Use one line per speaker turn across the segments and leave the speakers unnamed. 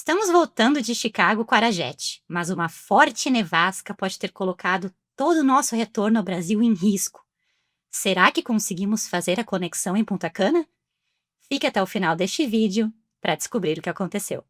Estamos voltando de Chicago com a Arajet, mas uma forte nevasca pode ter colocado todo o nosso retorno ao Brasil em risco. Será que conseguimos fazer a conexão em Punta Cana? Fique até o final deste vídeo para descobrir o que aconteceu.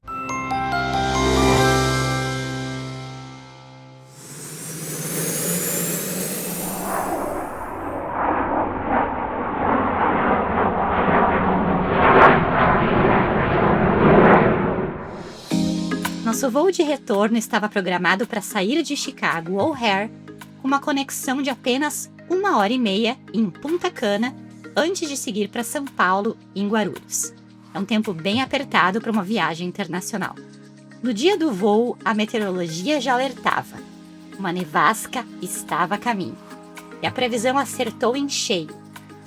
Nosso voo de retorno estava programado para sair de Chicago O'Hare com uma conexão de apenas 1h30 em Punta Cana antes de seguir para São Paulo, em Guarulhos. É um tempo bem apertado para uma viagem internacional. No dia do voo, a meteorologia já alertava. Uma nevasca estava a caminho. E a previsão acertou em cheio.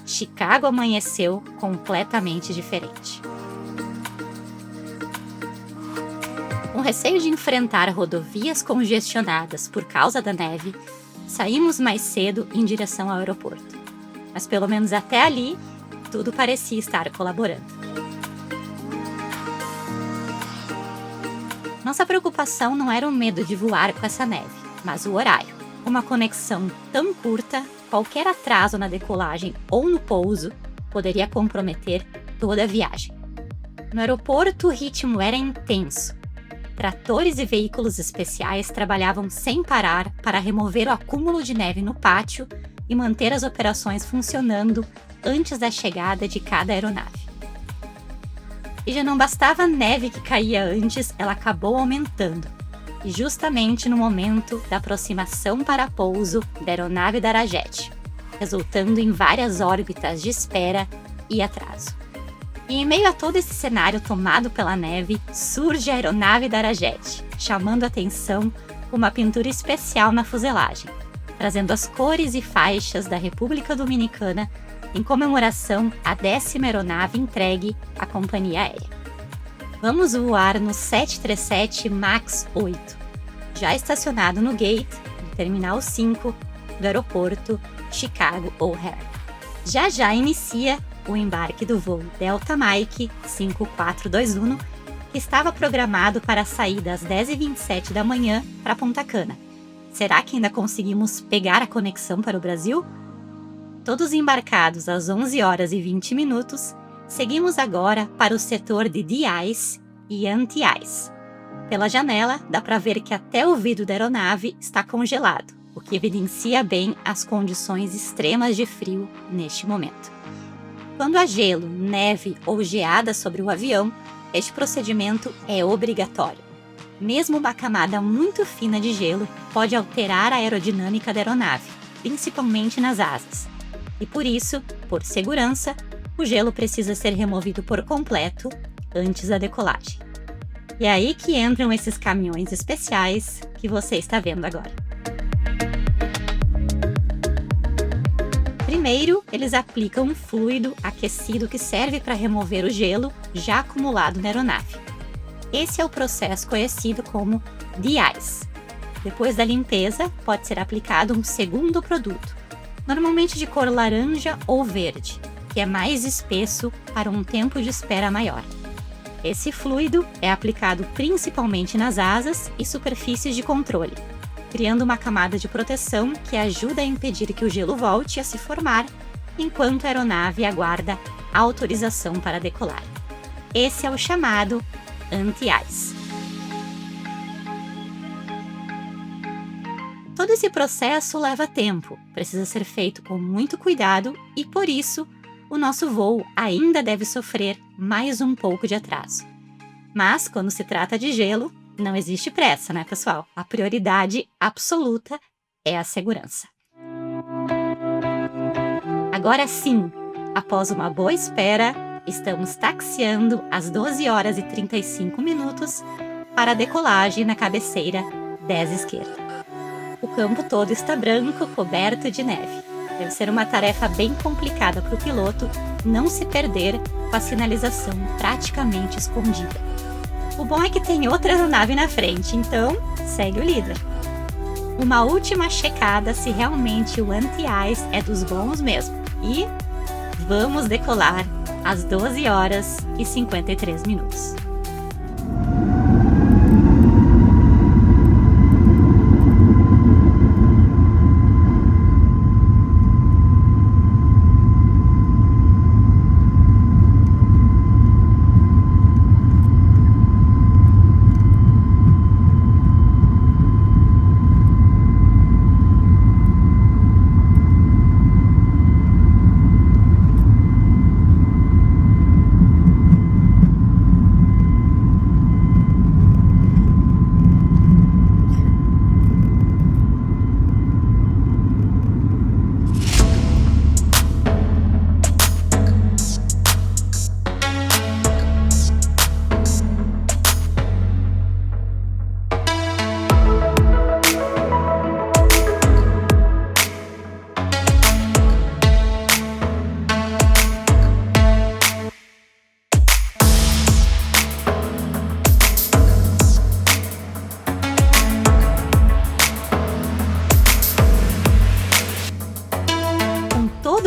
Chicago amanheceu completamente diferente. Com receio de enfrentar rodovias congestionadas por causa da neve, saímos mais cedo em direção ao aeroporto. Mas pelo menos até ali, tudo parecia estar colaborando. Nossa preocupação não era o medo de voar com essa neve, mas o horário. Uma conexão tão curta, qualquer atraso na decolagem ou no pouso poderia comprometer toda a viagem. No aeroporto, o ritmo era intenso. Tratores e veículos especiais trabalhavam sem parar para remover o acúmulo de neve no pátio e manter as operações funcionando antes da chegada de cada aeronave. E já não bastava a neve que caía antes, ela acabou aumentando. E justamente no momento da aproximação para pouso da aeronave da Arajet, resultando em várias órbitas de espera e atraso. E em meio a todo esse cenário tomado pela neve, surge a aeronave da Arajet, chamando a atenção com uma pintura especial na fuselagem, trazendo as cores e faixas da República Dominicana em comemoração à 10ª aeronave entregue à companhia aérea. Vamos voar no 737 MAX 8, já estacionado no gate do Terminal 5 do aeroporto Chicago O'Hare. Já inicia o embarque do voo Delta Mike 5421, que estava programado para sair às 10h27 da manhã para Punta Cana. Será que ainda conseguimos pegar a conexão para o Brasil? Todos embarcados às 11h20, seguimos agora para o setor de de-ice e anti-ice. Pela janela, dá para ver que até o vidro da aeronave está congelado, o que evidencia bem as condições extremas de frio neste momento. Quando há gelo, neve ou geada sobre o avião, este procedimento é obrigatório. Mesmo uma camada muito fina de gelo pode alterar a aerodinâmica da aeronave, principalmente nas asas. E por isso, por segurança, o gelo precisa ser removido por completo antes da decolagem. E é aí que entram esses caminhões especiais que você está vendo agora. Primeiro, eles aplicam um fluido aquecido que serve para remover o gelo já acumulado na aeronave. Esse é o processo conhecido como de-ice. Depois da limpeza, pode ser aplicado um segundo produto, normalmente de cor laranja ou verde, que é mais espesso para um tempo de espera maior. Esse fluido é aplicado principalmente nas asas e superfícies de controle, criando uma camada de proteção que ajuda a impedir que o gelo volte a se formar enquanto a aeronave aguarda a autorização para decolar. Esse é o chamado anti-ice. Todo esse processo leva tempo, precisa ser feito com muito cuidado e, por isso, o nosso voo ainda deve sofrer mais um pouco de atraso. Mas, quando se trata de gelo, não existe pressa, né, pessoal? A prioridade absoluta é a segurança. Agora sim, após uma boa espera, estamos taxiando às 12h35 para a decolagem na cabeceira 10 esquerda. O campo todo está branco, coberto de neve. Deve ser uma tarefa bem complicada para o piloto não se perder com a sinalização praticamente escondida. O bom é que tem outra aeronave na frente, então segue o líder. Uma última checada se realmente o anti-ice é dos bons mesmo. E vamos decolar às 12h53.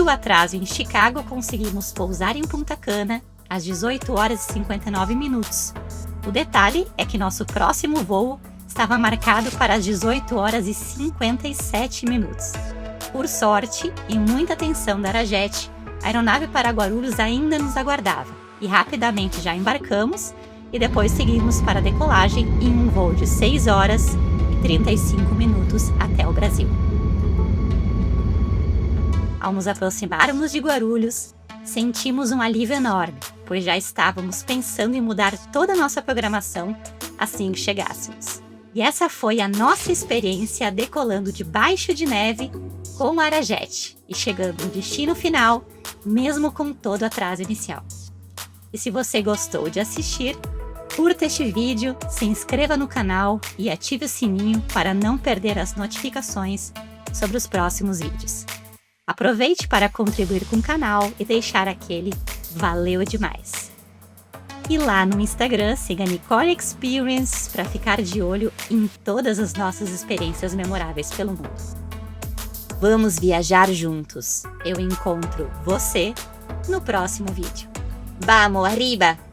o atraso em Chicago, conseguimos pousar em Punta Cana às 18 horas e 59 minutos. O detalhe é que nosso próximo voo estava marcado para as 18 horas e 57 minutos. Por sorte e muita atenção da Arajet, a aeronave para Guarulhos ainda nos aguardava e rapidamente já embarcamos e depois seguimos para a decolagem em um voo de 6 horas e 35 minutos até o Brasil. Ao nos aproximarmos de Guarulhos, sentimos um alívio enorme, pois já estávamos pensando em mudar toda a nossa programação assim que chegássemos. E essa foi a nossa experiência decolando debaixo de neve com a Arajet e chegando no destino final, mesmo com todo o atraso inicial. E se você gostou de assistir, curta este vídeo, se inscreva no canal e ative o sininho para não perder as notificações sobre os próximos vídeos. Aproveite para contribuir com o canal e deixar aquele valeu demais. E lá no Instagram, siga Nicole Experience para ficar de olho em todas as nossas experiências memoráveis pelo mundo. Vamos viajar juntos. Eu encontro você no próximo vídeo. Vamos, arriba!